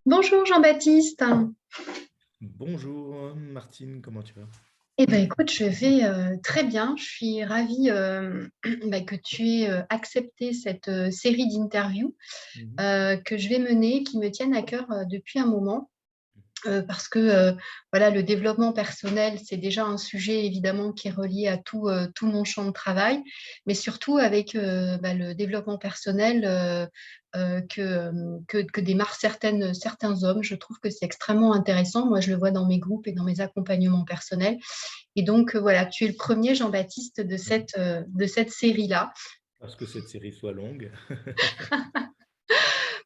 Bonjour Jean-Baptiste. Bonjour Martine, comment tu vas? Eh ben, écoute, je vais très bien. Je suis ravie que tu aies accepté cette série d'interviews Mhm. que je vais mener, qui me tiennent à cœur depuis un moment. Parce que voilà, le développement personnel, c'est déjà un sujet évidemment qui est relié à tout mon champ de travail, mais surtout avec le développement personnel que démarrent certains hommes. Je trouve que c'est extrêmement intéressant. Moi, je le vois dans mes groupes et dans mes accompagnements personnels. Et donc, voilà, tu es le premier, Jean-Baptiste, de cette série-là. Parce que cette série soit longue.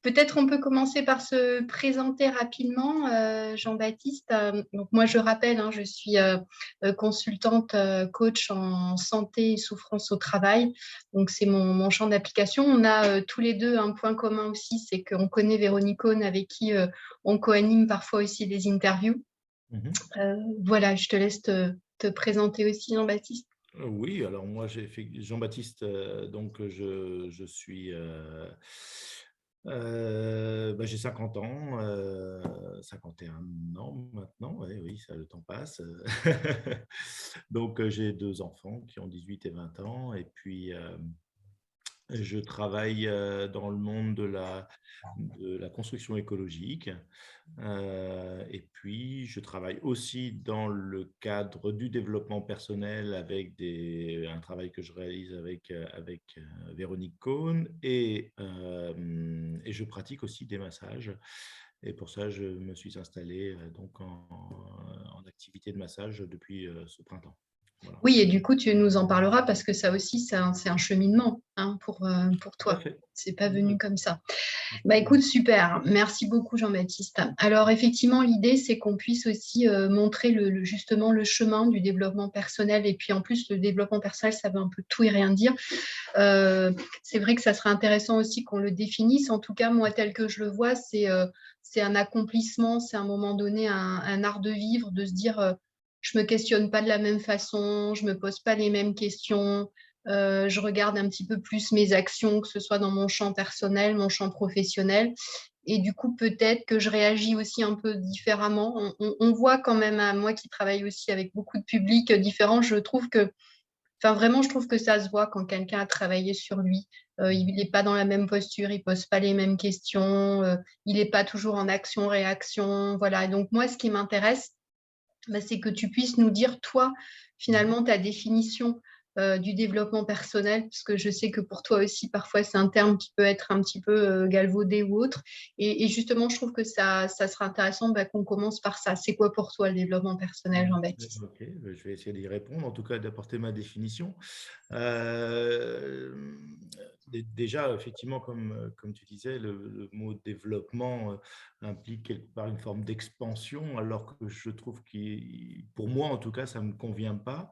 Peut-être on peut commencer par se présenter rapidement, Jean-Baptiste. Donc moi, je rappelle, hein, je suis consultante coach en santé et souffrance au travail. Donc c'est mon champ d'application. On a tous les deux un point commun aussi, c'est qu'on connaît Véronique Cohn avec qui on co-anime parfois aussi des interviews. Mhm. Voilà, je te laisse te présenter aussi, Jean-Baptiste. Oui, alors moi j'ai fait Jean-Baptiste, donc je suis j'ai 50 ans, 51 ans maintenant, ouais, oui, ça le temps passe. Donc j'ai deux enfants qui ont 18 et 20 ans, et puis je travaille dans le monde de la construction écologique. Et puis, je travaille aussi dans le cadre du développement personnel avec un travail que je réalise avec Véronique Cohn. Et je pratique aussi des massages. Et pour ça, je me suis installé donc en activité de massage depuis ce printemps. Voilà. Oui, et du coup, tu nous en parleras parce que ça aussi, c'est un cheminement hein, pour Tout à toi. fait. C'est pas Tout à venu fait. comme ça. Bah écoute, Absolument. super. Merci beaucoup, Jean-Baptiste. Alors, effectivement, l'idée, c'est qu'on puisse aussi montrer justement le chemin du développement personnel. Et puis, en plus, le développement personnel, ça veut un peu tout et rien dire. Euh, c'est vrai que ça serait intéressant aussi qu'on le définisse. En tout cas, moi, tel que je le vois, c'est un accomplissement, c'est à un moment donné un art de vivre, de se dire, je me questionne pas de la même façon, je me pose pas les mêmes questions. Je regarde un petit peu plus mes actions, que ce soit dans mon champ personnel, mon champ professionnel. Et du coup, peut-être que je réagis aussi un peu différemment. On voit quand même, à moi qui travaille aussi avec beaucoup de publics différents, je trouve que, enfin vraiment, je trouve que ça se voit quand quelqu'un a travaillé sur lui. Il n'est pas dans la même posture, il pose pas les mêmes questions, il n'est pas toujours en action-réaction. Voilà. Et donc moi, ce qui m'intéresse, bah, c'est que tu puisses nous dire, toi, finalement, ta définition du développement personnel, parce que je sais que pour toi aussi, parfois, c'est un terme qui peut être un petit peu galvaudé ou autre. Et justement, je trouve que ça sera intéressant qu'on commence par ça. C'est quoi pour toi le développement personnel, Jean-Baptiste? Ok, je vais essayer d'y répondre, en tout cas d'apporter ma définition. Euh, Déjà, effectivement, comme tu disais, le mot développement implique quelque part une forme d'expansion, alors que je trouve que, pour moi en tout cas, ça ne me convient pas.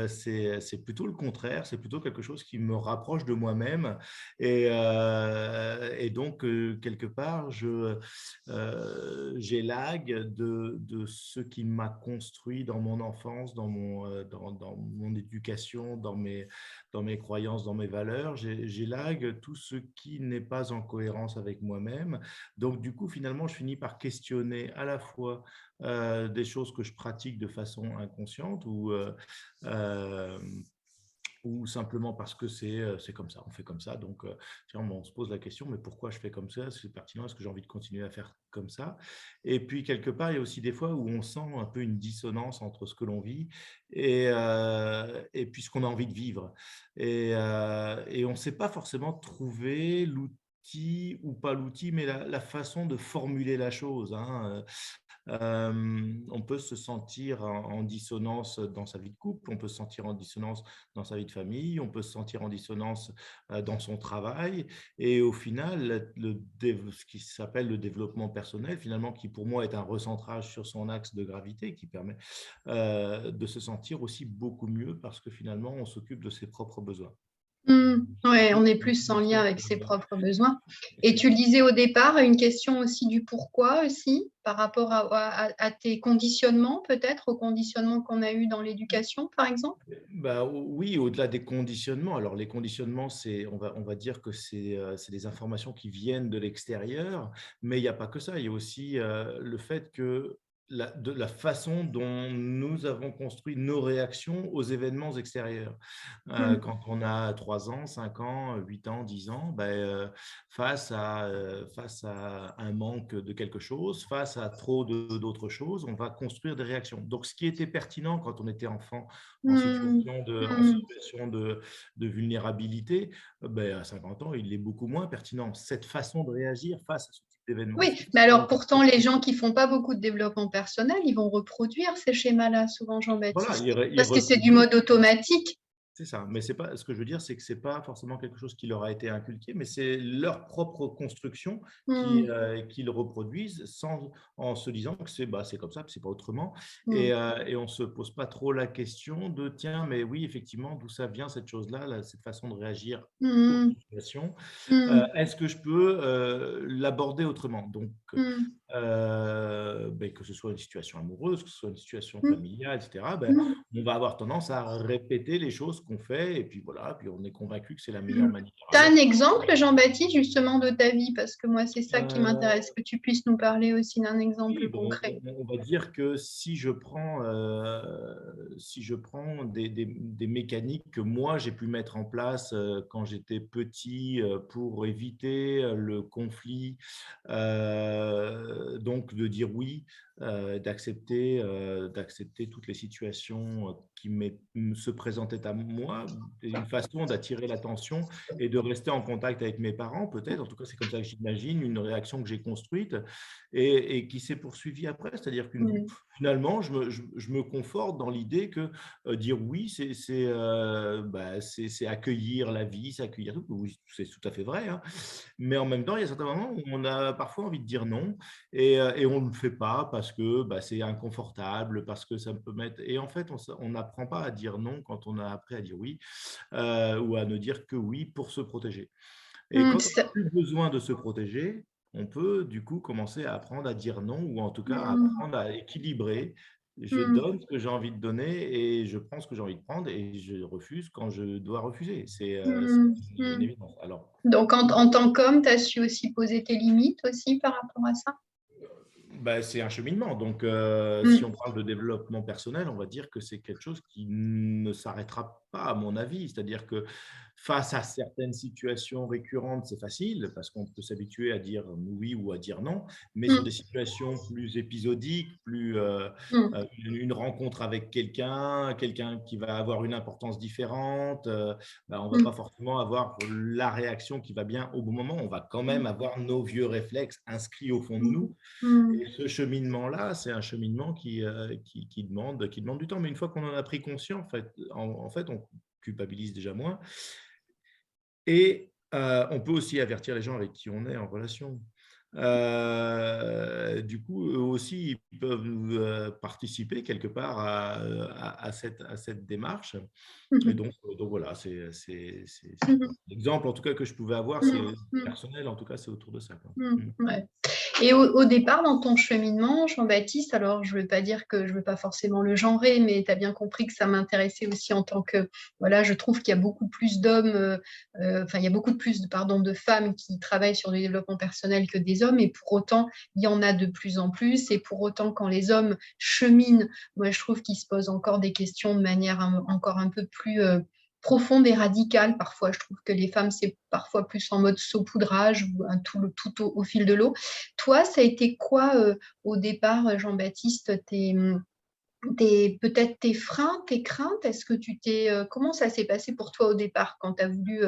C'est plutôt le contraire, c'est plutôt quelque chose qui me rapproche de moi-même. Et donc, quelque part, j'élague de ce qui m'a construit dans mon enfance, dans mon éducation, dans mes croyances, dans mes valeurs. J'élague tout ce qui n'est pas en cohérence avec moi-même. Donc, du coup, finalement, je finis par questionner à la fois des choses que je pratique de façon inconsciente euh, ou simplement parce que c'est comme ça, on fait comme ça. Donc, tiens, on se pose la question, mais pourquoi je fais comme ça? C'est pertinent? Est-ce que j'ai envie de continuer à faire comme ça? Et puis, quelque part, il y a aussi des fois où on sent un peu une dissonance entre ce que l'on vit et puis ce qu'on a envie de vivre. Et on ne sait pas forcément trouver l'outil ou pas l'outil, mais la façon de formuler la chose, hein. On peut se sentir en dissonance dans sa vie de couple, on peut se sentir en dissonance dans sa vie de famille, on peut se sentir en dissonance dans son travail. Et au final, ce qui s'appelle le développement personnel, finalement, qui pour moi est un recentrage sur son axe de gravité, qui permet de se sentir aussi beaucoup mieux parce que finalement, on s'occupe de ses propres besoins. Ouais, on est plus en lien avec ses propres besoins. Et tu le disais au départ, une question aussi du pourquoi aussi, par rapport à tes conditionnements, peut-être, aux conditionnements qu'on a eus dans l'éducation, par exemple. Bah, oui, au-delà des conditionnements. Alors, les conditionnements, on va dire que c'est des informations qui viennent de l'extérieur, mais il n'y a pas que ça. Il y a aussi le fait que de la façon dont nous avons construit nos réactions aux événements extérieurs. Mm, Quand on a 3 ans, 5 ans, 8 ans, 10 ans, ben, face à un manque de quelque chose, face à trop d'autres choses, on va construire des réactions. Donc, ce qui était pertinent quand on était enfant, mm, en mm. situation de vulnérabilité, ben, à 50 ans, il est beaucoup moins pertinent. Cette façon de réagir face à ce type d'événement, Oui, c'est mais ça qu'on alors va pourtant, les gens qui font pas beaucoup de développement personnel, ils vont reproduire ces schémas-là, souvent voilà, Jean-Baptiste, ils parce que c'est du reproduisent. mode automatique. C'est ça, mais c'est pas ce que je veux dire, c'est que c'est pas forcément quelque chose qui leur a été inculqué, mais c'est leur propre construction Mm, qu'ils reproduisent sans en se disant que c'est comme ça, que c'est pas autrement mm, et on se pose pas trop la question de: «Tiens, mais oui, effectivement, d'où ça vient cette chose-là, là, cette façon de réagir aux mm, situations? mm, Est-ce que je peux, l'aborder autrement?» Donc mm, beh, que ce soit une situation amoureuse, que ce soit une situation mm, familiale et cetera, ben, mm. on va avoir tendance à répéter les choses qu'on fait et puis voilà, puis on est convaincu que c'est la meilleure Mm. manière. Tu as un Alors, exemple, Jean-Baptiste, justement, de ta vie? Parce que moi, c'est ça qui m'intéresse, heu que tu puisses nous parler aussi d'un oui, exemple bon, concret. on va dire que si je prends des mécaniques que moi j'ai pu mettre en place, quand j'étais petit, pour éviter, le conflit, donc de dire oui, d'accepter toutes les situations, se présentaient à moi, c'est une façon d'attirer l'attention et de rester en contact avec mes parents peut-être. En tout cas, c'est comme ça que j'imagine, une réaction que j'ai construite et qui s'est poursuivi après. C'est-à-dire que Mm, finalement, je me conforte dans l'idée que dire oui, c'est accueillir la vie, c'est accueillir tout. Oui, c'est tout à fait vrai, hein. Mais en même temps, il y a certains moments où on a parfois envie de dire non et on ne le fait pas parce que c'est inconfortable, parce que ça peut mettre. Et en fait, on n'apprend pas à dire non quand on a appris à dire oui ou à ne dire que oui pour se protéger. Et quand on n'a plus besoin de se protéger, on peut du coup commencer à apprendre à dire non ou en tout cas mm, apprendre à équilibrer. Je mm, donne ce que j'ai envie de donner et je prends ce que j'ai envie de prendre et je refuse quand je dois refuser. C'est mm, une mm. évidence. Alors, Donc, en tant qu'homme, tu as su aussi poser tes limites aussi par rapport à ça? c'est un cheminement. Donc, si on Mm, parle de développement personnel, on va dire que c'est quelque chose qui ne s'arrêtera pas, à mon avis. C'est-à-dire que face à certaines situations récurrentes, c'est facile parce qu'on peut s'habituer à dire oui ou à dire non. Mais sur des mm, situations plus épisodiques, mm, une rencontre avec quelqu'un qui va avoir une importance différente, on va pas mm, forcément avoir la réaction qui va bien au bon moment. On va quand même mm, avoir nos vieux réflexes inscrits au fond de mm, nous et mm. ce cheminement-là, c'est un cheminement qui demande du temps. Mais une fois qu'on en a pris conscience, en fait, on culpabilise déjà moins et on peut aussi avertir les gens avec qui on est en relation. Du coup, eux aussi, ils peuvent, participer quelque part à cette démarche et Mhm. donc voilà, c'est Mhm. l'exemple en tout cas que je pouvais avoir, c'est Mhm. Mhm. personnel, en tout cas, c'est autour de ça, quoi. Mhm. Mmh. Ouais. Et au départ, dans ton cheminement, Jean-Baptiste, alors je ne veux pas dire que je ne veux pas forcément le genrer, mais tu as bien compris que ça m'intéressait aussi en tant que, voilà, je trouve qu'il y a beaucoup plus d'hommes, enfin, il y a beaucoup plus, pardon, de femmes qui travaillent sur le développement personnel que des hommes, et pour autant, il y en a de plus en plus, et pour autant, quand les hommes cheminent, moi, je trouve qu'ils se posent encore des questions de manière encore un peu plus profonde et radicale. Parfois, je trouve que les femmes, c'est parfois plus en mode saupoudrage ou tout au fil de l'eau. Toi, ça a été quoi au départ, Jean-Baptiste, peut-être tes freins, tes craintes? Est-ce que comment ça s'est passé pour toi au départ quand tu as voulu,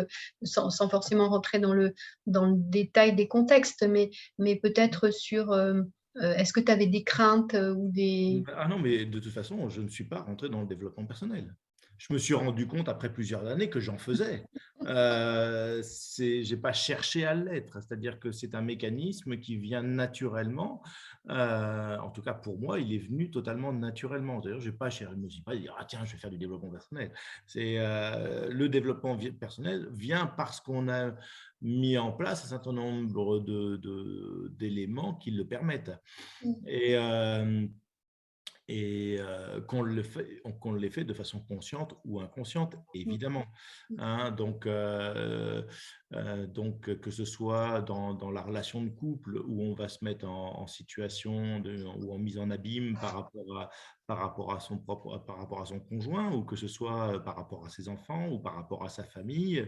sans forcément rentrer dans le détail des contextes, mais peut-être sur, est-ce que tu avais des craintes ou des... Ah non, mais de toute façon, je ne suis pas rentré dans le développement personnel. je me suis rendu compte après plusieurs années que j'en faisais. J'ai pas cherché à l'être, c'est-à-dire que c'est un mécanisme qui vient naturellement. En tout cas pour moi, il est venu totalement naturellement. D'ailleurs, j'ai pas cherché, je me suis pas dit: «Ah tiens, je vais faire du développement personnel». Le développement personnel vient parce qu'on a mis en place un certain nombre d'éléments qui le permettent. Mmh. Et qu'on le fait de façon consciente ou inconsciente, Mmh. évidemment, Mmh. hein. Donc que ce soit dans la relation de couple où on va se mettre en situation ou en mise en abîme par rapport à son conjoint, ou que ce soit par rapport à ses enfants ou par rapport à sa famille,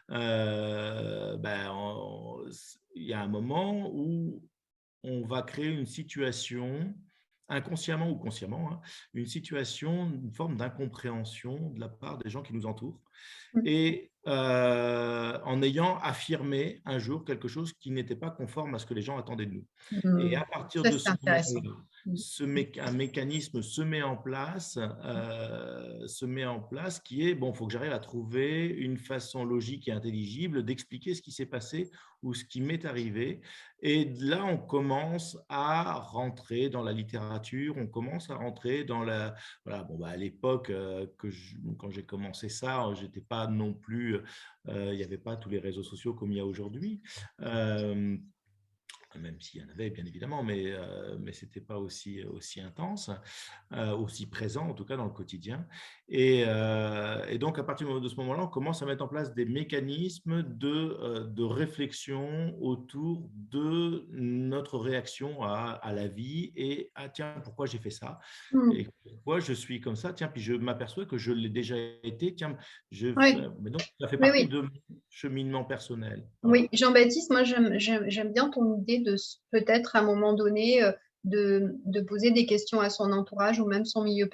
il y a un moment où on va créer une situation, inconsciemment ou consciemment, hein, une situation, une forme d'incompréhension de la part des gens qui nous entourent, Mmh. et en ayant affirmé un jour quelque chose qui n'était pas conforme à ce que les gens attendaient de nous. Et Mmh. à partir Ça, de c'est ce intéressant. moment-là, Mmh. un mécanisme se met en place qui est: bon, il faut que j'arrive à trouver une façon logique et intelligible d'expliquer ce qui s'est passé ou ce qui m'est arrivé. Et de là, on commence à rentrer dans la littérature, on commence à rentrer dans la… Voilà, bon, bah, à l'époque, quand j'ai commencé ça, j'étais pas non plus, il n'y avait pas tous les réseaux sociaux comme il y a aujourd'hui. Hem Même s'il y en avait bien évidemment, mais ce n'était pas aussi intense, aussi présent en tout cas dans le quotidien. Et donc à partir de ce moment-là, on commence à mettre en place des mécanismes de réflexion autour de notre réaction à la vie, et: «Ah tiens, pourquoi j'ai fait ça? Mmh. Et pourquoi je suis comme ça? Tiens, puis je m'aperçois que je l'ai déjà été, tiens, Oui, mais donc ça fait oui, partie oui. de mon cheminement personnel». Oui, Voilà. Jean-Baptiste, moi j'aime bien ton idée de peut-être à un moment donné, de poser des questions à son entourage ou même son milieu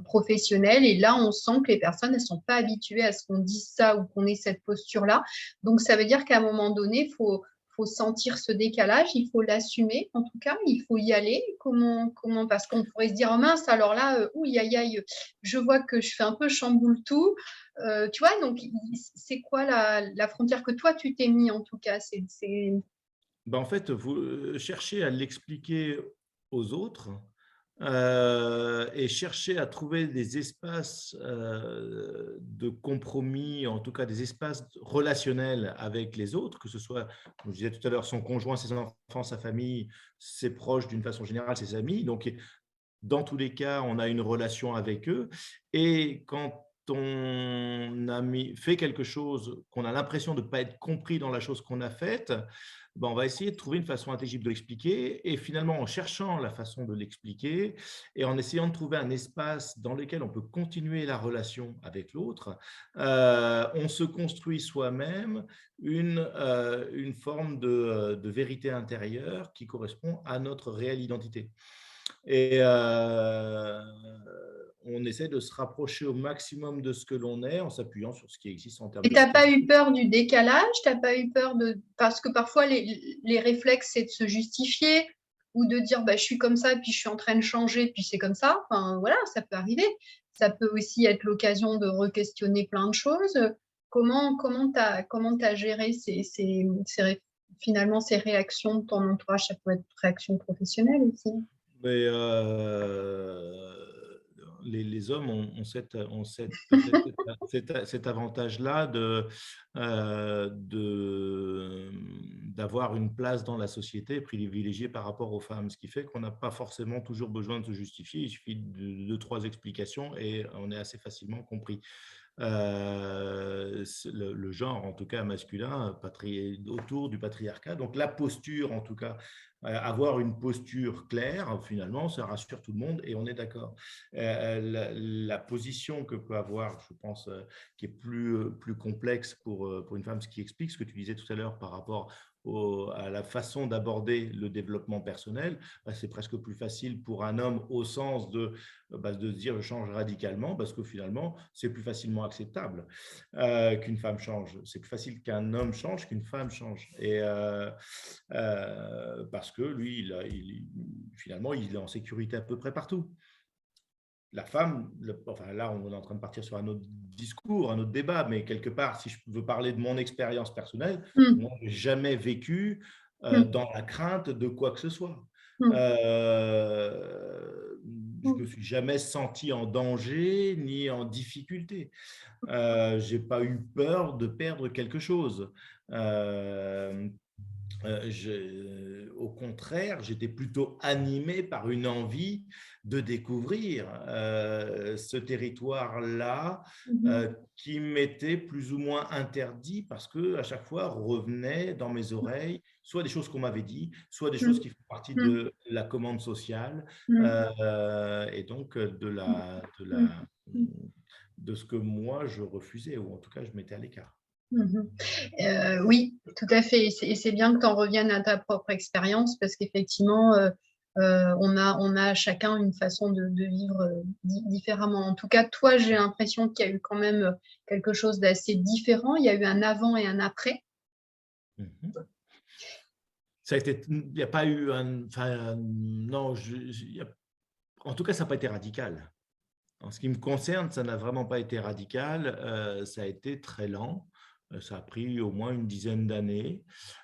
professionnel, et là on sent que les personnes elles sont pas habituées à ce qu'on dise ça ou qu'on ait cette posture-là. Donc ça veut dire qu'à un moment donné, faut sentir ce décalage, il faut l'assumer en tout cas, il faut y aller. Comment parce qu'on pourrait se dire: «Oh mince alors là, ouh aïe aïe, je vois que je fais un peu chamboule tout». Tu vois? Donc c'est quoi la frontière que toi tu t'es mis en tout cas? C'est En fait, vous, cherchez à l'expliquer aux autres, et cherchez à trouver des espaces, de compromis, en tout cas des espaces relationnels avec les autres, que ce soit, comme je disais tout à l'heure, son conjoint, ses enfants, sa famille, ses proches d'une façon générale, ses amis. Donc dans tous les cas, on a une relation avec eux, et quand on a fait quelque chose, qu'on a l'impression de ne pas être compris dans la chose qu'on a faite, on va essayer de trouver une façon intelligible de l'expliquer, et finalement, en cherchant la façon de l'expliquer et en essayant de trouver un espace dans lequel on peut continuer la relation avec l'autre, on se construit soi-même une forme de vérité intérieure qui correspond à notre réelle identité. Et on essaie de se rapprocher au maximum de ce que l'on est en s'appuyant sur ce qui existe en termes et de tu pas ressources. eu peur du décalage? T'as pas eu peur de parce que parfois les réflexes, c'est de se justifier ou de dire: «Bah, je suis comme ça et puis je suis en train de changer, puis c'est comme ça». Enfin voilà, ça peut arriver. Ça peut aussi être l'occasion de re-questionner plein de choses. Comment tu géré ces finalement ces réactions de ton entourage? Ça peut être réaction professionnelle aussi. Mais les hommes peut-être cet avantage-là d'avoir une place dans la société privilégiée par rapport aux femmes, ce qui fait qu'on n'a pas forcément toujours besoin de se justifier. Il suffit de 2-3 explications et on est assez facilement compris. Le genre, en tout cas masculin, autour du patriarcat. Donc la posture, en tout cas, avoir une posture claire, finalement, ça rassure tout le monde et on est d'accord. La position que peut avoir, je pense, qui est plus complexe pour une femme, ce qui explique ce que tu disais tout à l'heure par rapport à la façon d'aborder le développement personnel, c'est presque plus facile pour un homme au sens de se dire: «Je change radicalement», parce que finalement, c'est plus facilement acceptable, qu'une femme change. C'est plus facile qu'un homme change qu'une femme change, et parce que lui, finalement, il est en sécurité à peu près partout. la femme, enfin là, on est en train de partir sur un autre discours, un autre débat, mais quelque part, si je veux parler de mon expérience personnelle, Mmh, moi, je n'ai jamais vécu mmh, dans la crainte de quoi que ce soit. mmh, Euh, je mmh, me suis jamais senti en danger ni en difficulté. J'ai pas eu peur de perdre quelque chose. Euh, au contraire, j'étais plutôt animé par une envie de découvrir ce territoire-là mmh, qui m'était plus ou moins interdit parce que à chaque fois revenaient dans mes oreilles soit des choses qu'on m'avait dit, soit des choses mmh, qui font partie mmh, de la commande sociale mmh, et donc mmh, mmh, mmh, de ce que moi je refusais ou en tout cas je mettais à l'écart. mmh. Oui, tout à fait. Et c'est bien que tu en reviennes à ta propre expérience parce qu'effectivement, on a chacun une façon de vivre différemment. En tout cas, toi, j'ai l'impression qu'il y a eu quand même quelque chose d'assez différent. Il y a eu un avant et un après. Mhm. Ça a été, il n'y a pas eu un, enfin, non, en tout cas, ça n'a pas été radical. En ce qui me concerne, ça n'a vraiment pas été radical. Ça a été très lent. Ça a pris au moins une dizaine d'années,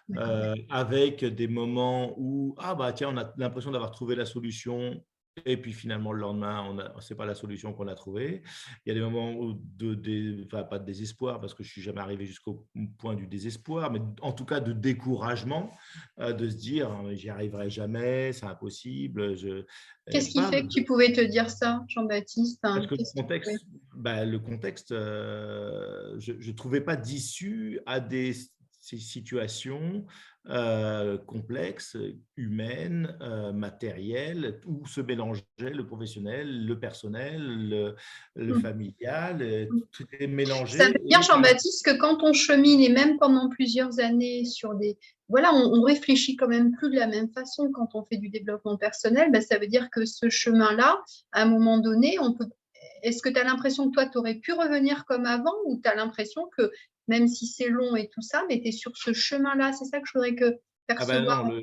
D'accord. avec des moments où, ah bah tiens, on a l'impression d'avoir trouvé la solution, et puis finalement, le lendemain, ce n'est pas la solution qu'on a trouvée. Il y a des moments où enfin, pas de désespoir, parce que je ne suis jamais arrivé jusqu'au point du désespoir, mais en tout cas de découragement, de se dire, j'y arriverai jamais, c'est impossible. Qu'est-ce qui Pas fait que tu pouvais te dire ça, Jean-Baptiste, hein? parce que Qu'est-ce qui pouvait... le contexte, je ne trouvais pas d'issue à ces situations complexes, humaines, matérielles, où se mélangeait le professionnel, le personnel, le Hmm. familial, Hmm. tout est Ça veut mélangé. dire, Jean-Baptiste, que quand on chemine, et même pendant plusieurs années sur des... Voilà, on réfléchit quand même plus de la même façon quand on fait du développement personnel. Ben, ça veut dire que ce chemin-là, à un moment donné, on peut... Est-ce que tu as l'impression que toi, tu aurais pu revenir comme avant ou tu as l'impression que, même si c'est long et tout ça, mais tu es sur ce chemin-là? C'est ça que je voudrais que Ah ben percevoir. non,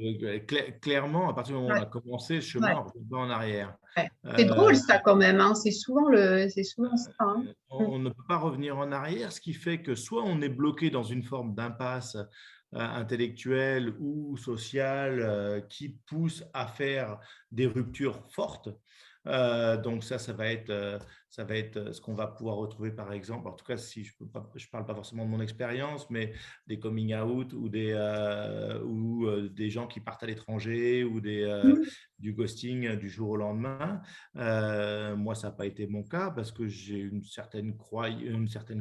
clairement, à partir du moment où on Ouais, a commencé le chemin, ouais, on ne retourne pas en arrière. ouais. C'est drôle, Euh, ça, quand même, hein. C'est souvent ça, hein. Mm. on ne peut pas revenir en arrière, ce qui fait que soit on est bloqué dans une forme d'impasse intellectuelle ou sociale qui pousse à faire des ruptures fortes. Donc ça va être ce qu'on va pouvoir retrouver par exemple, en tout cas si je ne parle pas forcément de mon expérience, mais des coming out ou des gens qui partent à l'étranger ou Mm. du ghosting du jour au lendemain. Moi, ça n'a pas été mon cas parce que j'ai une certaine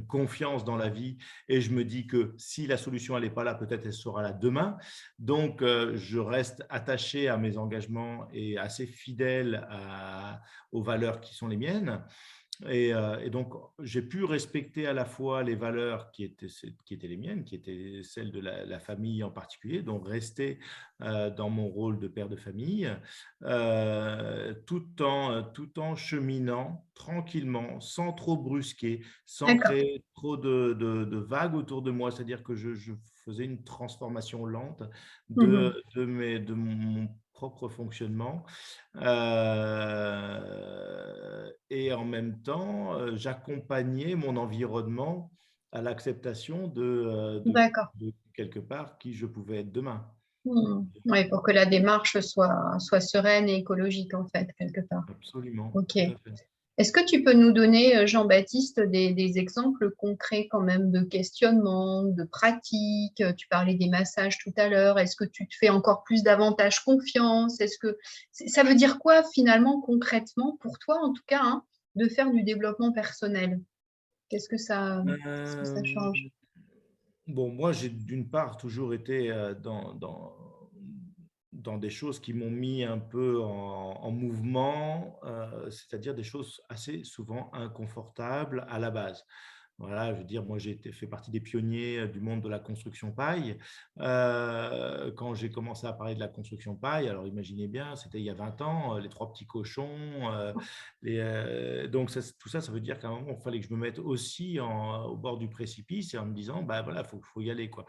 confiance dans la vie et je me dis que si la solution elle n'est pas là, peut-être elle sera là demain. Donc, je reste attaché à mes engagements et assez fidèle aux valeurs qui sont les miennes. Et donc, j'ai pu respecter à la fois les valeurs qui étaient les miennes, qui étaient celles de la famille en particulier, donc rester dans mon rôle de père de famille, tout en cheminant tranquillement, sans trop brusquer, sans D'accord. créer trop de vagues autour de moi. C'est-à-dire que je faisais une transformation lente Mhm. de mon propre fonctionnement. Et en même temps, j'accompagnais mon environnement à l'acceptation D'accord. de quelque part qui je pouvais être demain. Oui, pour que la démarche soit sereine et écologique, en fait, quelque part. Absolument, OK. tout à fait. Est-ce que tu peux nous donner, Jean-Baptiste, des exemples concrets quand même de questionnement, de pratiques? Tu parlais des massages tout à l'heure. Est-ce que tu te fais encore plus davantage confiance? Ça veut dire quoi finalement concrètement pour toi, en tout cas, hein, de faire du développement personnel? Qu'est-ce que ça Euh, change? bon, moi, j'ai d'une part toujours été dans des choses qui m'ont mis un peu en mouvement, c'est-à-dire des choses assez souvent inconfortables à la base. Voilà, je veux dire, moi, fait partie des pionniers du monde de la construction paille. Quand j'ai commencé à parler de la construction paille, alors imaginez bien, c'était il y a 20 ans, les 3 petits cochons, donc tout ça, ça veut dire qu'à un moment, il fallait que je me mette aussi au bord du précipice et en me disant: «Bah, voilà, faut y aller, quoi».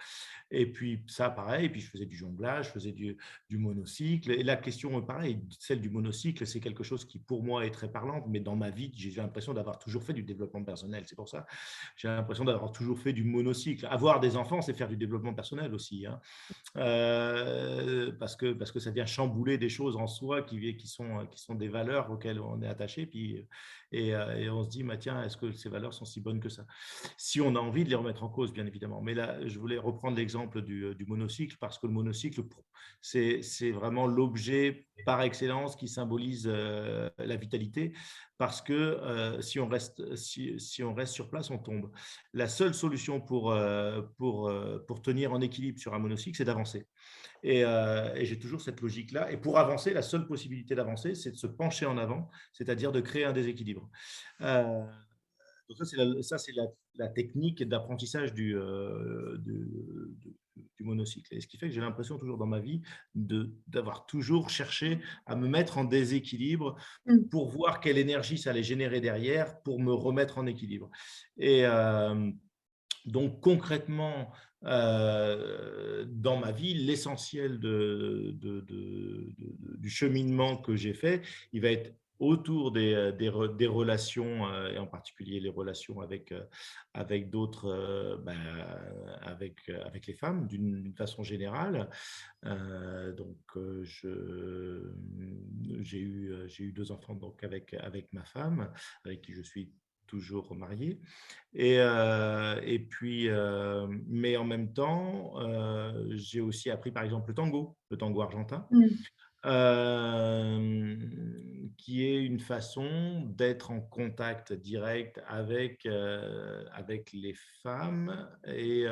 Et puis ça, pareil, puis je faisais du jonglage, je faisais du monocycle. Et la question, pareil, celle du monocycle, c'est quelque chose qui pour moi est très parlante, mais dans ma vie, j'ai l'impression d'avoir toujours fait du développement personnel. C'est pour ça, j'ai l'impression d'avoir toujours fait du monocycle. Avoir des enfants, c'est faire du développement personnel aussi, hein. Parce que ça vient chambouler des choses en soi qui sont des valeurs auxquelles on est attaché. Puis, et on se dit, bah, tiens, est-ce que ces valeurs sont si bonnes que ça? Si on a envie de les remettre en cause, bien évidemment. Mais là, je voulais reprendre l'exemple du monocycle, parce que le monocycle, c'est vraiment l'objet par excellence qui symbolise la vitalité, parce que si on reste sur place, on tombe. La seule solution pour tenir en équilibre sur un monocycle, c'est d'avancer. Et j'ai toujours cette logique-là. Et pour avancer, la seule possibilité d'avancer, c'est de se pencher en avant, c'est-à-dire de créer un déséquilibre. Euh, donc ça, c'est la technique d'apprentissage du monocycle. Et ce qui fait que j'ai l'impression toujours dans ma vie d'avoir toujours cherché à me mettre en déséquilibre Mm. pour voir quelle énergie ça allait générer derrière pour me remettre en équilibre. Et donc concrètement, dans ma vie, l'essentiel du cheminement que j'ai fait, il va être autour des relations, et en particulier les relations avec d'autres, avec les femmes d'une façon générale. Donc, j'ai eu 2 enfants donc avec ma femme, avec qui je suis toujours marié. Et puis, mais en même temps, j'ai aussi appris par exemple le tango argentin, Mm. qui est une façon d'être en contact direct avec les femmes. Et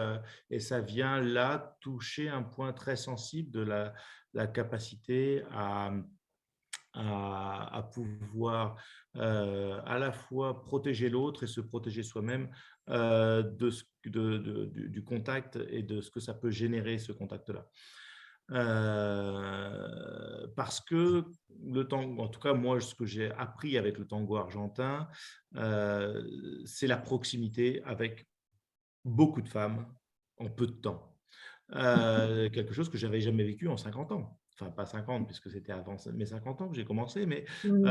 ça vient là toucher un point très sensible de la capacité à pouvoir à la fois protéger l'autre et se protéger soi-même du contact et de ce que ça peut générer, ce contact-là. Parce que le tango, en tout cas moi, ce que j'ai appris avec le tango argentin, c'est la proximité avec beaucoup de femmes en peu de temps. Quelque chose que j'avais jamais vécu en 50 ans. Enfin, pas 50, puisque c'était avant mes 50 ans que j'ai commencé, mais Mm.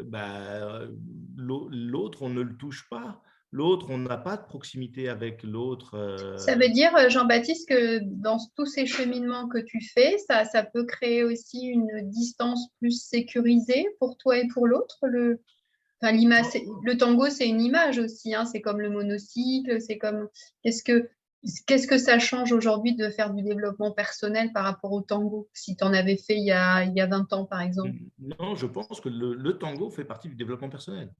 bah, l'autre, on ne le touche pas. L'autre, on n'a pas de proximité avec l'autre. Ça veut dire, Jean-Baptiste, que dans tous ces cheminements que tu fais, ça peut créer aussi une distance plus sécurisée pour toi et pour l'autre. Enfin, le tango, c'est une image aussi, hein, c'est comme le monocycle, c'est comme. Qu'est-ce que, qu'est-ce que ça change aujourd'hui de faire du développement personnel par rapport au tango, si tu en avais fait il y a 20 ans, par exemple? Non, je pense que le tango fait partie du développement personnel.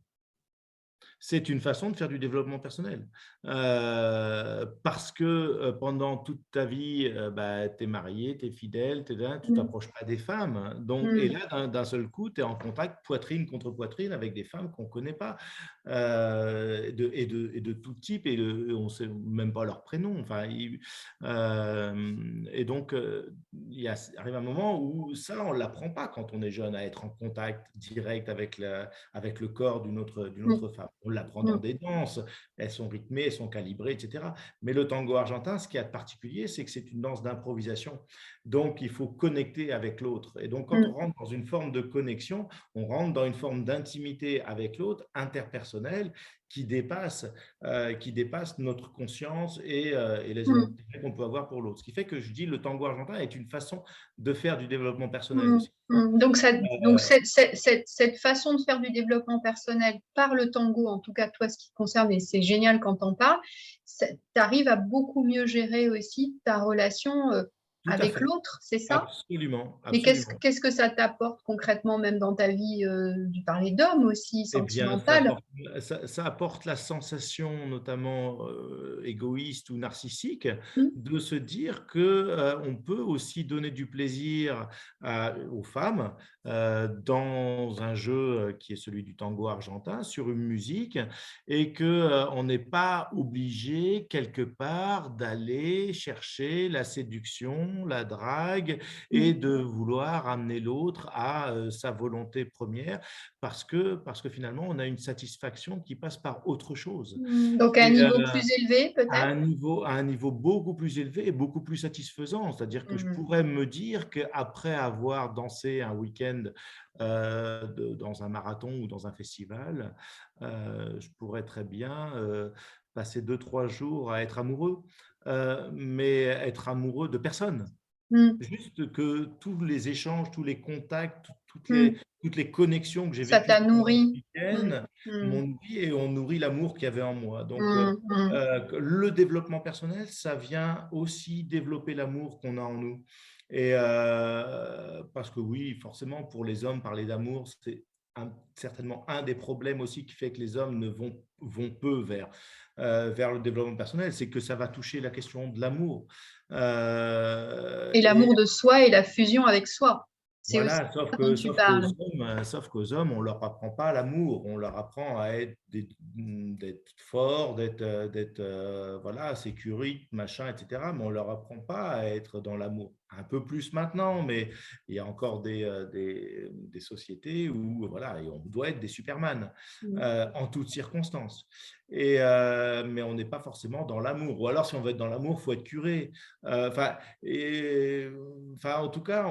C'est une façon de faire du développement personnel. Parce que pendant toute ta vie, bah, tu es marié, tu es fidèle, tu ne Mm. t'approches pas des femmes. Donc, et Mm. là, d'un seul coup, tu es en contact poitrine contre poitrine avec des femmes qu'on ne connaît pas, et de tout type, on ne sait même pas leur prénom. Enfin, et donc, arrive un moment où ça, on ne l'apprend pas quand on est jeune, à être en contact direct avec le corps d'une Mm. autre femme. On l'apprend dans Mm. des danses, elles sont rythmées, elles sont calibrées, etc. Mais le tango argentin, ce qu'il y a de particulier, c'est que c'est une danse d'improvisation. Donc, il faut connecter avec l'autre. Et donc, quand on Mm. rentre dans une forme de connexion, on rentre dans une forme d'intimité avec l'autre, interpersonnelle, qui dépasse notre conscience et les Mm. intérêts qu'on peut avoir pour l'autre. Ce qui fait que je dis le tango argentin est une façon de faire du développement personnel Mm. aussi. Mm. Donc cette façon de faire du développement personnel par le tango, en tout cas toi, ce qui te concerne, et c'est génial quand on parle, tu arrives à beaucoup mieux gérer aussi ta relation Tout à avec fait. l'autre, c'est ça? Absolument, Mais absolument. qu'est-ce que ça t'apporte concrètement, même dans ta vie, du parler d'homme aussi, Eh bien, sentimentale? ça apporte la sensation, notamment égoïste ou narcissique, Mm. de se dire que on peut aussi donner du plaisir aux femmes, dans un jeu qui est celui du tango argentin, sur une musique, et qu'on n'est pas obligé quelque part d'aller chercher la séduction, la drague et de vouloir amener l'autre à sa volonté première parce que finalement, on a une satisfaction qui passe par autre chose. Donc à un Et niveau plus élevé, peut-être? à un niveau beaucoup plus élevé et beaucoup plus satisfaisant. C'est-à-dire que je Mmh. pourrais me dire qu'après avoir dansé un week-end dans un marathon ou dans un festival, je pourrais très bien passer 2, 3 jours à être amoureux, mais être amoureux de personne. Mmh. Juste que tous les échanges, tous les contacts, Mmh. toutes les connexions que j'ai Ça vécues t'a pendant ce nourri. Mmh. week-end Mmh. m'ont nourri et ont nourri l'amour qu'il y avait en moi. Donc, Mmh. Mmh. le développement personnel, ça vient aussi développer l'amour qu'on a en nous. Et parce que oui, forcément, pour les hommes, parler d'amour, c'est certainement un des problèmes aussi qui fait que les hommes ne vont peu vers le développement personnel, c'est que ça va toucher la question de l'amour. Et Et l'amour de soi et la fusion avec soi. C'est aussi voilà, ça dont tu parles. sauf qu'aux hommes, on leur apprend pas l'amour, on leur apprend à être d'être forts, d'être, voilà, sécurite, machin, et cetera, mais on leur apprend pas à être dans l'amour. Un peu plus maintenant, mais il y a encore des sociétés où, voilà, et on doit être des superman, Mmh. en toutes circonstances. Mais on n'est pas forcément dans l'amour. Ou alors, si on veut être dans l'amour, il faut être curé. Enfin, en tout cas,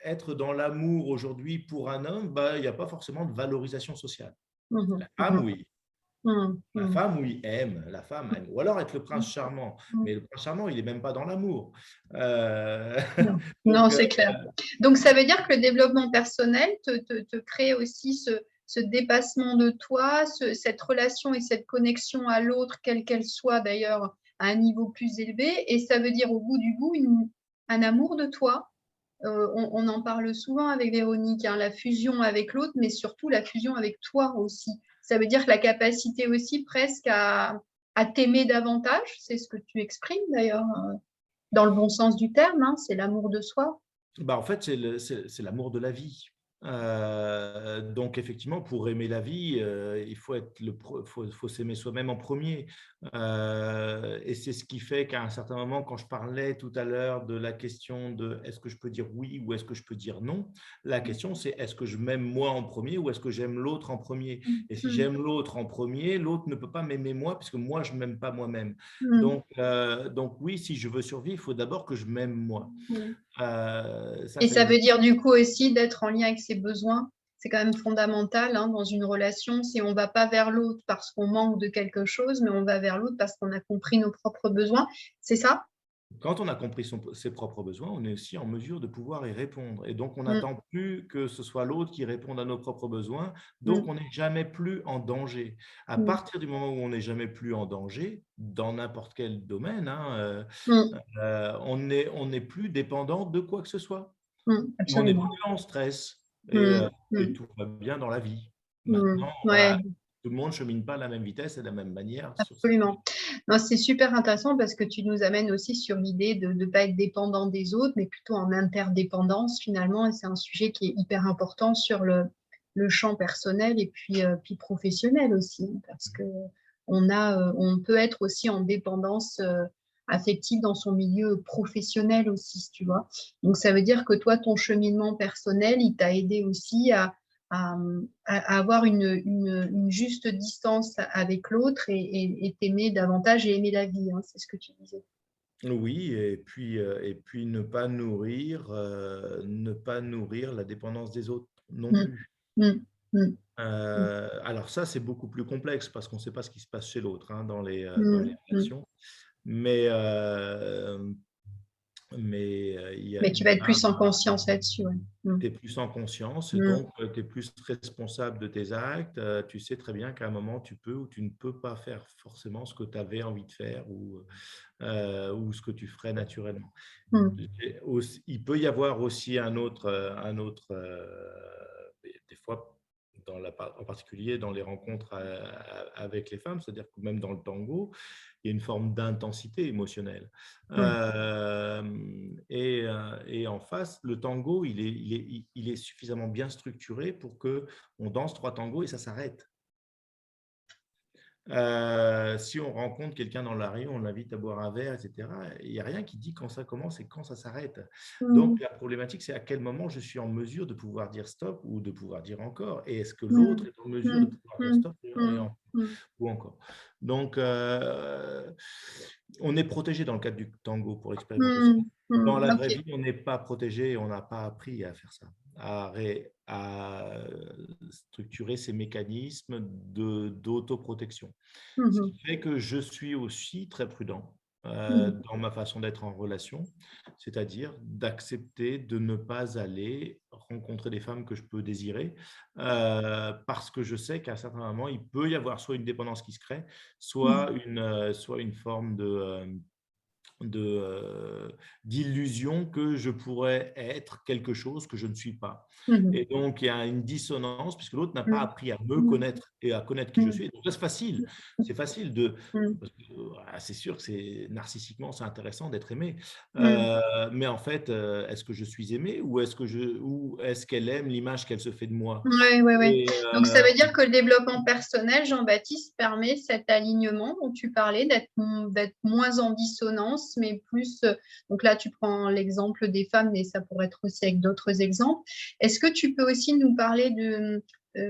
être dans l'amour aujourd'hui pour un homme, bah, il n'y a pas forcément de valorisation sociale. Mmh mh. La Mmh femme, mh. oui. Mmh. La Mmh. femme, oui, aime. La femme aime. Ou alors être le Mmh. prince charmant. Mmh. Mais le prince charmant, il n'est même pas dans l'amour. Euh, Non, non, donc, c'est clair. Donc, ça veut dire que le développement personnel te crée aussi ce dépassement de toi, cette relation et cette connexion à l'autre, quelle qu'elle soit d'ailleurs, à un niveau plus élevé. Et ça veut dire au bout du bout un amour de toi. On en parle souvent avec Véronique, hein, la fusion avec l'autre, mais surtout la fusion avec toi aussi. Ça veut dire que la capacité aussi presque à t'aimer davantage, c'est ce que tu exprimes d'ailleurs, dans le bon sens du terme, hein, c'est l'amour de soi. bah, en fait, c'est l'amour de la vie. Donc effectivement, pour aimer la vie, il faut être faut s'aimer soi-même en premier. Et c'est ce qui fait qu'à un certain moment, quand je parlais tout à l'heure de la question de: «Est-ce que je peux dire oui ou est-ce que je peux dire non?» La question, c'est: «Est-ce que je m'aime moi en premier ou est-ce que j'aime l'autre en premier?» Mmh, Et si mmh, j'aime l'autre en premier, l'autre ne peut pas m'aimer moi puisque moi, je ne m'aime pas moi-même. mmh, Donc oui, si je veux survivre, il faut d'abord que je m'aime moi. mmh. Ça, Et c'est ça évident. veut dire du coup aussi d'être en lien avec ses besoins. C'est quand même fondamental, hein, dans une relation, si on ne va pas vers l'autre parce qu'on manque de quelque chose, mais on va vers l'autre parce qu'on a compris nos propres besoins. C'est ça? Quand on a compris ses propres besoins, on est aussi en mesure de pouvoir y répondre. Et donc, on Mmh, n'attend plus que ce soit l'autre qui réponde à nos propres besoins. mmh, Donc, on n'est jamais plus en danger. À mmh, partir du moment où on n'est jamais plus en danger, dans n'importe quel domaine, hein, mmh, on n'est plus dépendant de quoi que ce soit. On n'est plus absolument. en stress Mmh, et mmh, tout va bien dans la vie. mmh. Maintenant, voilà, Ouais. tout le monde ne chemine pas à la même vitesse et de la même manière sur ces sujets. Absolument. Non, c'est super intéressant parce que tu nous amènes aussi sur l'idée de ne pas être dépendant des autres, mais plutôt en interdépendance finalement. Et c'est un sujet qui est hyper important sur le champ personnel et puis professionnel aussi, parce que on peut être aussi en dépendance affective dans son milieu professionnel aussi, tu vois. Donc ça veut dire que toi, ton cheminement personnel, il t'a aidé aussi à, à avoir une juste distance avec l'autre et t'aimer davantage et aimer la vie, hein, c'est ce que tu disais. Oui, et puis ne pas nourrir la dépendance des autres non Mm, plus. mm, mm, Alors ça, c'est beaucoup plus complexe parce qu'on ne sait pas ce qui se passe chez l'autre, hein, dans les mm, mm. relations. Mais, Mais tu vas il y être a plus en conscience là-dessus. Ouais. Mm, tu es plus en conscience et mm, donc tu es plus responsable de tes actes. Tu sais très bien qu'à un moment, tu peux ou tu ne peux pas faire forcément ce que tu avais envie de faire ou ce que tu ferais naturellement. mm, Il peut y avoir aussi des fois en particulier dans les rencontres avec les femmes, c'est-à-dire que même dans le tango, il y a une forme d'intensité émotionnelle. Oui. Et en face, le tango, il est suffisamment bien structuré pour qu'on danse 3 tangos et ça s'arrête. Si on rencontre quelqu'un dans la rue, on l'invite à boire un verre, et cetera, il y a rien qui dit quand ça commence et quand ça s'arrête. Donc Mmh. la problématique, c'est à quel moment je suis en mesure de pouvoir dire stop ou de pouvoir dire encore, et est-ce que Mmh. l'autre est en mesure de Mmh. pouvoir dire Mmh. stop Mmh. Mmh. ou encore. Donc on est protégé dans le cadre du tango pour l'expérimentation. Mmh. Mmh. Dans la vraie OK. vie, on n'est pas protégé et on n'a pas appris à faire ça, à structurer ces mécanismes d'autoprotection. Mmh Ce mh. qui fait que je suis aussi très prudent Mmh. dans ma façon d'être en relation, c'est-à-dire d'accepter de ne pas aller rencontrer des femmes que je peux désirer, parce que je sais qu'à un certain moment, il peut y avoir soit une dépendance qui se crée, Mmh. soit une forme de, d'illusion que je pourrais être quelque chose que je ne suis pas. Mmh mh. Et donc, il y a une dissonance puisque l'autre n'a pas Mmh. appris à me Mmh. connaître et à connaître qui je Mmh. suis. Donc là, Mmh. c'est facile de Mmh. parce que, c'est sûr que c'est narcissiquement, c'est intéressant d'être aimé. Mmh. Mais en fait, est-ce que je suis aimé ou est-ce qu'elle aime l'image qu'elle se fait de moi? Ouais, ouais, ouais. Et Donc ça veut dire que le développement personnel, Jean-Baptiste, permet cet alignement dont tu parlais, d'être moins en dissonance, mais plus, donc là, tu prends l'exemple des femmes, mais ça pourrait être aussi avec d'autres exemples. Est-ce que tu peux aussi nous parler de,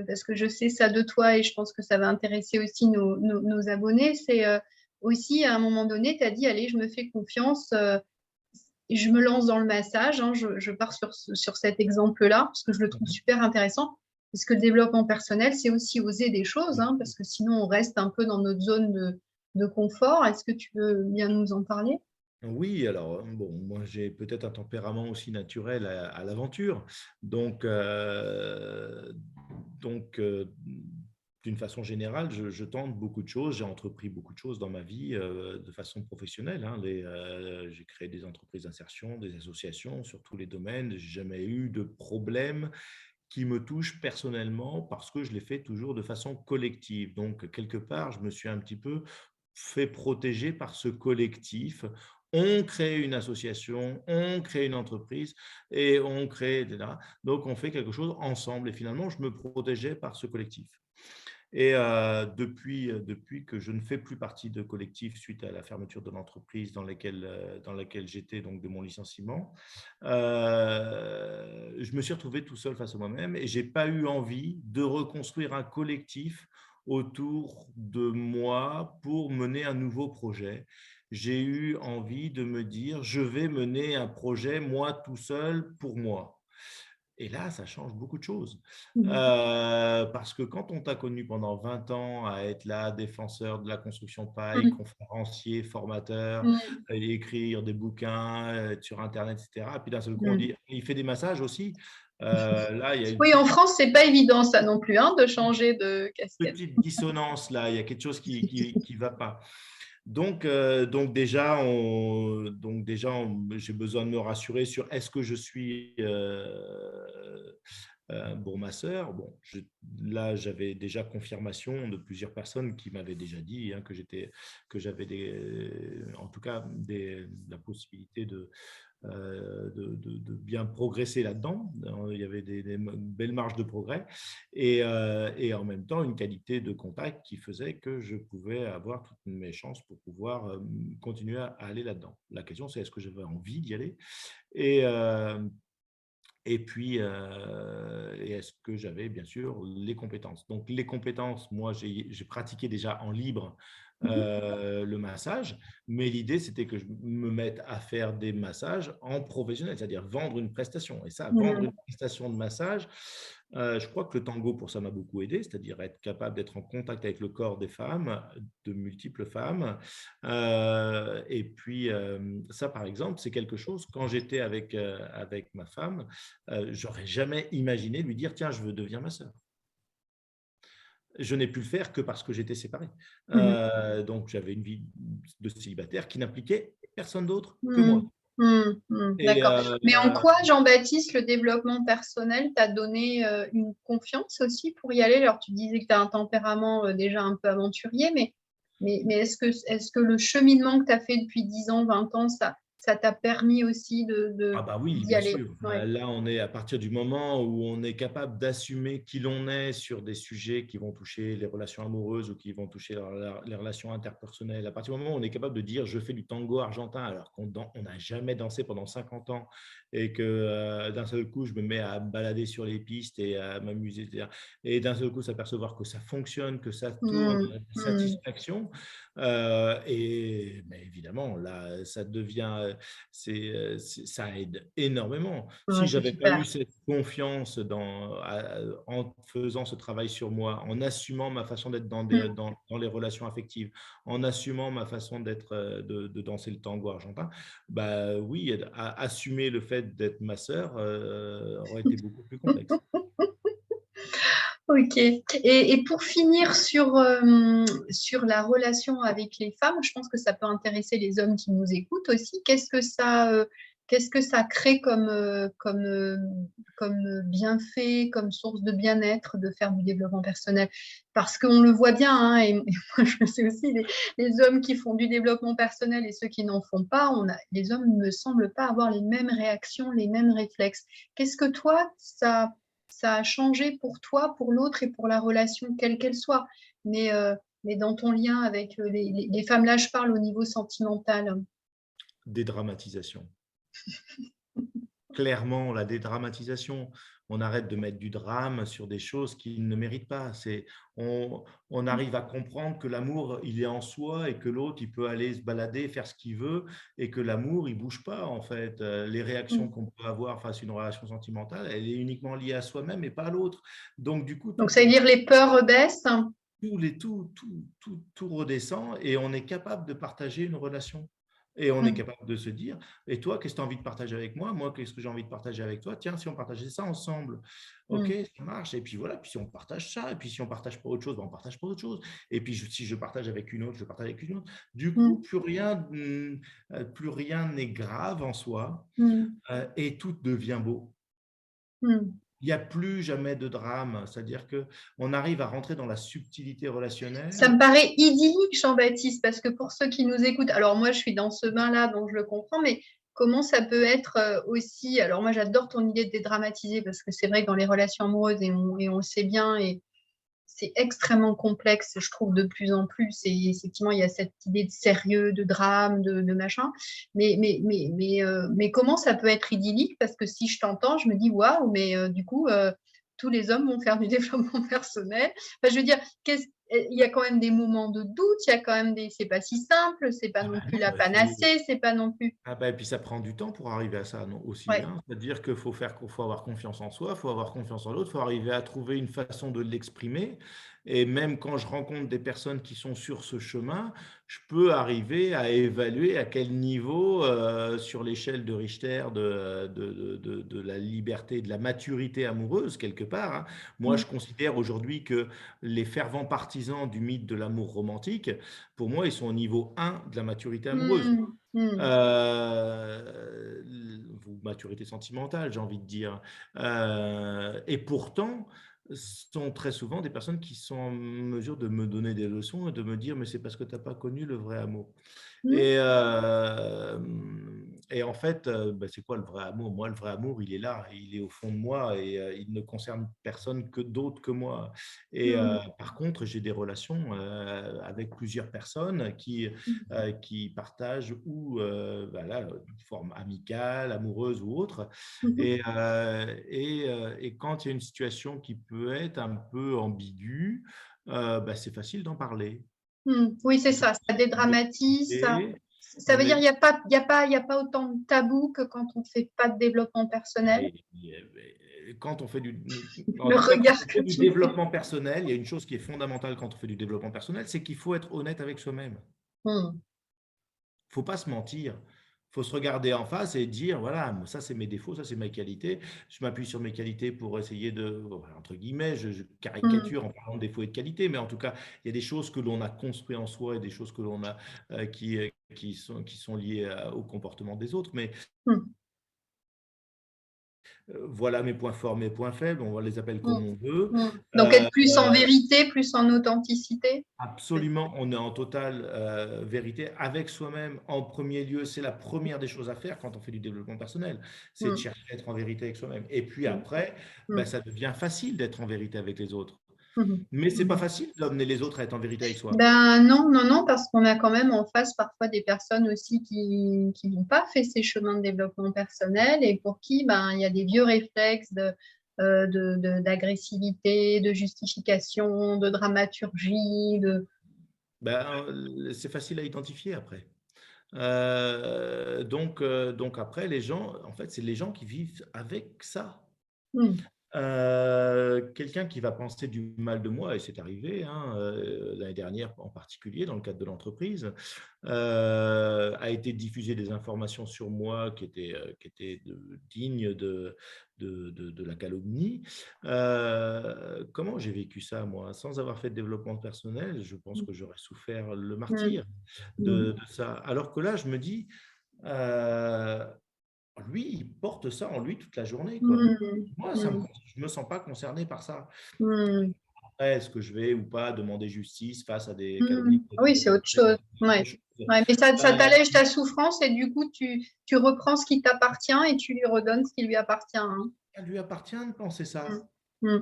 parce que je sais ça de toi et je pense que ça va intéresser aussi nos abonnés, c'est, aussi à un moment donné, tu as dit: «Allez, je me fais confiance, je me lance dans le massage», hein, je pars sur cet exemple-là, parce que je le trouve super intéressant. Parce que le développement personnel, c'est aussi oser des choses, hein, parce que sinon on reste un peu dans notre zone de confort. Est-ce que tu veux bien nous en parler? Oui, alors, bon, moi, j'ai peut-être un tempérament aussi naturel à l'aventure. Donc, donc d'une façon générale, je tente beaucoup de choses. J'ai entrepris beaucoup de choses dans ma vie, de façon professionnelle, hein. J'ai créé des entreprises d'insertion, des associations sur tous les domaines. J'ai jamais eu de problème qui me touche personnellement parce que je l'ai fait toujours de façon collective. Donc, quelque part, je me suis un petit peu fait protéger par ce collectif. On crée une association, on crée une entreprise et on crée, etc. Donc, on fait quelque chose ensemble et finalement, je me protégeais par ce collectif. Et depuis que je ne fais plus partie de collectif suite à la fermeture de l'entreprise dans laquelle j'étais, donc de mon licenciement, je me suis retrouvé tout seul face à moi-même et j'ai pas eu envie de reconstruire un collectif autour de moi pour mener un nouveau projet. J'ai eu envie de me dire: «Je vais mener un projet moi tout seul pour moi». Et là, ça change beaucoup de choses. Mmh. Parce que quand on t'a connu pendant 20 ans à être là, défenseur de la construction paille, Mmh. conférencier, formateur, Mmh. écrire des bouquins, être sur internet et cetera. Puis d'un seul coup, on Mmh. dit: «Il fait des massages aussi?» Là, il y a une Oui, en France, c'est pas évident ça non plus, hein, de changer de casquette. petite dissonance là, il y a quelque chose qui va pas. Donc déjà, j'ai besoin de me rassurer sur est-ce que je suis bon masseur. Bon, là, j'avais déjà confirmation de plusieurs personnes qui m'avaient déjà dit, hein, que j'avais en tout cas la possibilité de bien progresser là-dedans. Il y avait des belles marges de progrès et en même temps une qualité de contact qui faisait que je pouvais avoir toutes mes chances pour pouvoir continuer à aller là-dedans. La question, c'est est-ce que j'avais envie d'y aller et, euh, et puis, et est-ce que j'avais bien sûr les compétences? Donc les compétences, moi j'ai pratiqué déjà en libre, le massage, mais l'idée c'était que je me mette à faire des massages en professionnel, c'est-à-dire vendre une prestation et ça, vendre Mmh. une prestation de massage, je crois que le tango pour ça m'a beaucoup aidé, c'est-à-dire être capable d'être en contact avec le corps des femmes, de multiples femmes, et puis, ça par exemple, c'est quelque chose quand j'étais avec ma femme, j'aurais jamais imaginé lui dire: «Tiens, je veux devenir ma sœur». Je n'ai pu le faire que parce que j'étais séparé. Mmh. Donc j'avais une vie de célibataire qui n'impliquait personne d'autre que Mmh. moi. Et D'accord. Mais en quoi, Jean-Baptiste, le développement personnel t'a donné une confiance aussi pour y aller? Alors, tu disais que tu as un tempérament déjà un peu aventurier, mais est-ce que le cheminement que tu as fait depuis 10 ans, 20 ans, ça t'a permis aussi ah bah oui, d'y bien aller? sûr. Ouais. Là, on est à partir du moment où on est capable d'assumer qui l'on est sur des sujets qui vont toucher les relations amoureuses ou qui vont toucher les relations interpersonnelles. À partir du moment où on est capable de dire je fais du tango argentin alors on n'a jamais dansé pendant 50 ans et que d'un seul coup je me mets à me balader sur les pistes et à m'amuser, etc. Et d'un seul coup s'apercevoir que ça fonctionne, que ça tourne, Hmm, hmm. satisfaction. Mais évidemment, là, ça devient ça aide énormément. Si Ouais, c'est j'avais pas eu super. cette confiance en faisant ce travail sur moi, en assumant ma façon d'être Hmm. dans les relations affectives, en assumant ma façon d'être, de danser le tango argentin, bah oui, assumer le fait d'être ma sœur aurait été beaucoup plus complexe. Ok. Et pour finir sur la relation avec les femmes, je pense que ça peut intéresser les hommes qui nous écoutent aussi. Qu'est-ce que ça crée comme bienfait, comme source de bien-être de faire du développement personnel? Parce qu'on le voit bien, hein, et moi je sais aussi, les hommes qui font du développement personnel et ceux qui n'en font pas, les hommes ne me semblent pas avoir les mêmes réactions, les mêmes réflexes. Qu'est-ce que toi, ça a changé pour toi, pour l'autre et pour la relation, quelle qu'elle soit. Mais, euh, mais dans ton lien avec les femmes, là, je parle au niveau sentimental. Dédramatisation. Clairement, la dédramatisation. On arrête de mettre du drame sur des choses qui ne méritent pas. On arrive à comprendre que l'amour, il est en soi et que l'autre, il peut aller se balader, faire ce qu'il veut et que l'amour, il bouge pas en fait. Les réactions Mm. qu'on peut avoir face à une relation sentimentale, elle est uniquement liée à soi-même et pas à l'autre. Donc du coup, Donc, ça veut dire les peurs baissent. tout redescend et on est capable de partager une relation. Et on est Mm. capable de se dire, et toi, qu'est-ce que tu as envie de partager avec moi? Moi, qu'est-ce que j'ai envie de partager avec toi? Tiens, si on partageait ça ensemble, ok, Mm. ça marche. Et puis voilà, puis si on partage ça, et puis si on partage pas autre chose, ben on partage pas autre chose. Et puis si je partage avec une autre, je partage avec une autre. Du coup, Mm. plus rien n'est grave en soi Mm. et tout devient beau. Mm. Il n'y a plus jamais de drame, c'est-à-dire que on arrive à rentrer dans la subtilité Ça relationnelle. me paraît idyllique, Jean-Baptiste, parce que pour ceux qui nous écoutent, alors moi je suis dans ce bain-là, donc je le comprends, mais comment ça peut être aussi, alors moi j'adore ton idée de dédramatiser, parce que c'est vrai que dans les relations amoureuses, et on le sait bien, et c'est extrêmement complexe, je trouve, de plus en plus. Et effectivement, il y a cette idée de sérieux, de drame, de machin. Mais comment ça peut être idyllique? Parce que si je t'entends, je me dis, waouh, mais du coup, tous les hommes vont faire du développement personnel. Enfin, je veux dire, il y a quand même des moments de doute, il y a quand même des. C'est pas si simple, c'est pas Ah non bah plus non, la panacée, c'est pas non plus. ah bah, et puis ça prend du temps pour arriver à ça non, aussi. Ouais. Hein. C'est-à-dire faut avoir confiance en soi, il faut avoir confiance en l'autre, il faut arriver à trouver une façon de l'exprimer. Et même quand je rencontre des personnes qui sont sur ce chemin, je peux arriver à évaluer à quel niveau, sur l'échelle de Richter, de la liberté, de la maturité amoureuse, quelque part. Hein. Moi, Mm. je considère aujourd'hui que les fervents partisans du mythe de l'amour romantique, pour moi, ils sont au niveau 1 de la maturité amoureuse. Mm. Mm. Ou maturité sentimentale, j'ai envie de dire. Et pourtant, sont très souvent des personnes qui sont en mesure de me donner des leçons et de me dire, mais c'est parce que tu n'as pas connu le vrai amour. Mm. Et, et en fait, bah, c'est quoi le vrai amour? Moi, le vrai amour, il est là, il est au fond de moi et il ne concerne personne que d'autre que moi. Et Mm. par contre, j'ai des relations avec plusieurs personnes qui partagent ou voilà, une forme amicale, amoureuse ou autre. Mm. Et quand il y a une situation qui peut être un peu ambiguë, bah, c'est facile d'en parler. Oui, c'est C'est ça, ça facile de dédramatise. discuter. Ça On veut dire est, qu'il n'y a pas, il y a pas, il y a pas autant de tabous que quand on ne fait pas de développement personnel. quand on fait en Le tout cas, quand regard on que fait du tu me fais. développement personnel, il y a une chose qui est fondamentale quand on fait du développement personnel, c'est qu'il faut être honnête avec soi-même. Hmm. Il ne faut pas se mentir. faut se regarder en face et dire, voilà, ça c'est mes défauts, ça c'est mes qualités. Je m'appuie sur mes qualités pour essayer de, entre guillemets, je Mmh. caricature en parlant de défauts et de qualités, mais en tout cas, il y a des choses que l'on a construites en soi et des choses que l'on a qui sont liées au comportement des autres. Mais Mmh. voilà mes points forts, mes points faibles, on les appelle Mmh. comme on veut. Mmh. Donc Euh, être plus en vérité, plus en authenticité? Absolument, on est en totale vérité avec soi-même en premier lieu. C'est la première des choses à faire quand on fait du développement personnel, c'est de Mmh. chercher à être en vérité avec soi-même. Et puis Mmh. après, Mmh. ben, ça devient facile d'être en vérité avec les autres. Mmh. Mais c'est pas Mmh. facile d'amener les autres à être en vérité avec soi. Ben non, non, non, parce qu'on a quand même en face parfois des personnes aussi qui n'ont pas fait ces chemins de développement personnel et pour qui ben, il y a des vieux réflexes d'agressivité, de justification, de dramaturgie. Ben, c'est facile à identifier après. Donc après, les gens, en fait, c'est les gens qui vivent avec ça. Hmm, Quelqu'un qui va penser du mal de moi, et c'est arrivé hein, l'année dernière en particulier dans le cadre de l'entreprise, a été diffuser des informations sur moi qui étaient dignes de la calomnie. Comment j'ai vécu ça, moi? Sans avoir fait de développement personnel, je pense que j'aurais souffert le hmm, martyre hmm, de ça. Alors que là, je me dis, euh, lui, il porte ça en lui toute la journée, quoi. hmm, Moi, hmm, je me sens pas concerné par ça. hmm, Après, est-ce que je vais ou pas demander justice face à des hmm. calomnies Oui, c'est autre chose. c'est autre Ouais. chose. Ouais, mais ça Euh, t'allège ta souffrance et du coup, tu reprends ce qui t'appartient et tu lui redonnes ce qui lui appartient, hein. Ça lui appartient de penser Hmm, ça. hmm,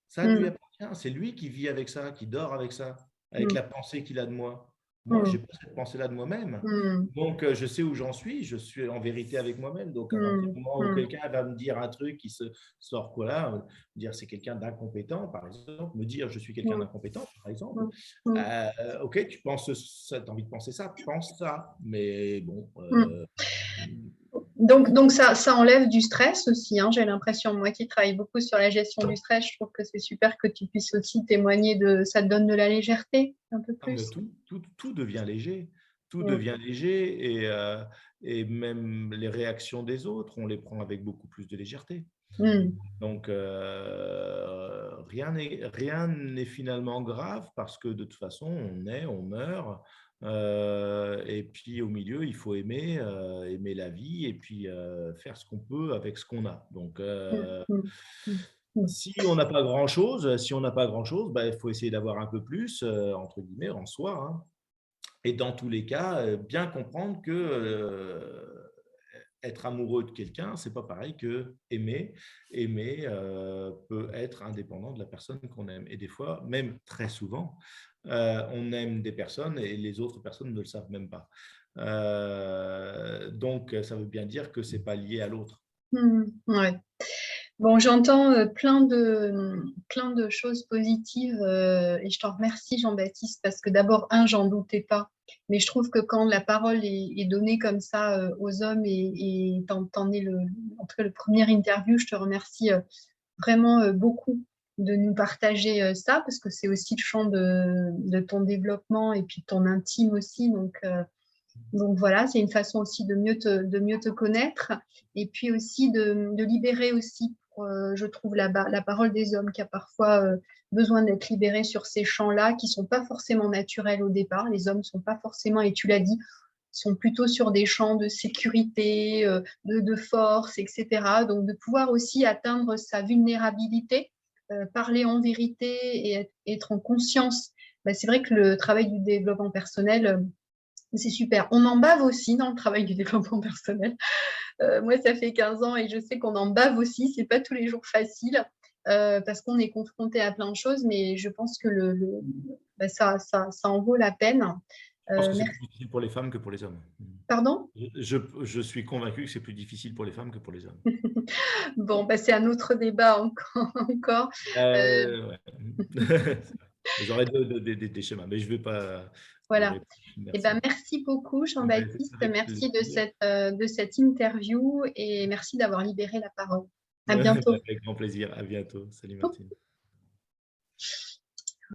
Ça lui hmm, appartient. C'est lui qui vit avec ça, qui dort avec ça, avec hmm, la pensée qu'il a de moi. Moi, hmm, je n'ai pas cette pensée-là de moi-même. hmm, Donc, je sais où j'en suis. Je suis en vérité avec moi-même. Donc, à partir hmm, du moment où hmm, quelqu'un va me dire un truc qui se sort quoi là, me dire c'est quelqu'un d'incompétent, par exemple, me dire je suis quelqu'un hmm, d'incompétent, par exemple, hmm, hmm, ok, tu penses ça, as envie de penser ça, pense ça. Mais bon, hmm. Donc ça enlève du stress aussi, hein, j'ai l'impression. Moi qui travaille beaucoup sur la gestion du stress, je trouve que c'est super que tu puisses aussi témoigner de ça te donne de la légèreté un peu ah, mais plus. tout devient léger. Tout Mm, devient léger et même les réactions des autres, on les prend avec beaucoup plus de légèreté. mm, Donc, rien n'est finalement grave parce que de toute façon, on est, on meurt. Et puis au milieu, il faut aimer, aimer la vie et puis faire ce qu'on peut avec ce qu'on a. Donc, mm, mm, mm, mm, si on n'a pas grand-chose, si on n'a pas grand-chose, bah, il faut essayer d'avoir un peu plus, entre guillemets, en soi, hein. Et dans tous les cas, bien comprendre que être amoureux de quelqu'un, c'est pas pareil que aimer. Aimer peut être indépendant de la personne qu'on aime. Et des fois, même très souvent, on aime des personnes et les autres personnes ne le savent même pas. Donc, ça veut bien dire que c'est pas lié à l'autre. mm, ouais. Bon, j'entends plein de choses positives et je t'en remercie, Jean-Baptiste, parce que d'abord, j'en doutais pas, mais je trouve que quand la parole est donnée comme ça aux hommes et t'en es en tout cas, le premier interview, je te remercie vraiment beaucoup de nous partager ça, parce que c'est aussi le champ de ton développement et puis de ton intime aussi. Donc voilà, c'est une façon aussi de mieux te connaître et puis aussi de libérer aussi, je trouve, la parole des hommes qui a parfois besoin d'être libérée sur ces champs-là qui sont pas forcément naturels au départ. Les hommes sont pas forcément, et tu l'as dit, sont plutôt sur des champs de sécurité, de force, etc. Donc de pouvoir aussi atteindre sa vulnérabilité, parler en vérité et être en conscience. Ben, c'est vrai que le travail du développement personnel, c'est super. On en bave aussi dans le travail du développement personnel. Moi, ça fait 15 ans et je sais qu'on en bave aussi. C'est pas tous les jours facile parce qu'on est confronté à plein de choses, mais je pense que bah, ça en vaut la peine. Je pense que c'est Merci. plus difficile pour les femmes que pour les hommes. Pardon? Je suis convaincu que c'est plus difficile pour les femmes que pour les hommes. Bon, bah, c'est un autre débat encore. Euh, Ouais. J'aurais des schémas, mais je ne vais pas voilà. développer. Eh ben, Merci. merci beaucoup, Ouais, Jean-Baptiste. avec Merci plaisir. de cette interview et merci d'avoir libéré la parole. À bientôt. Avec grand plaisir. À bientôt. Salut Martine.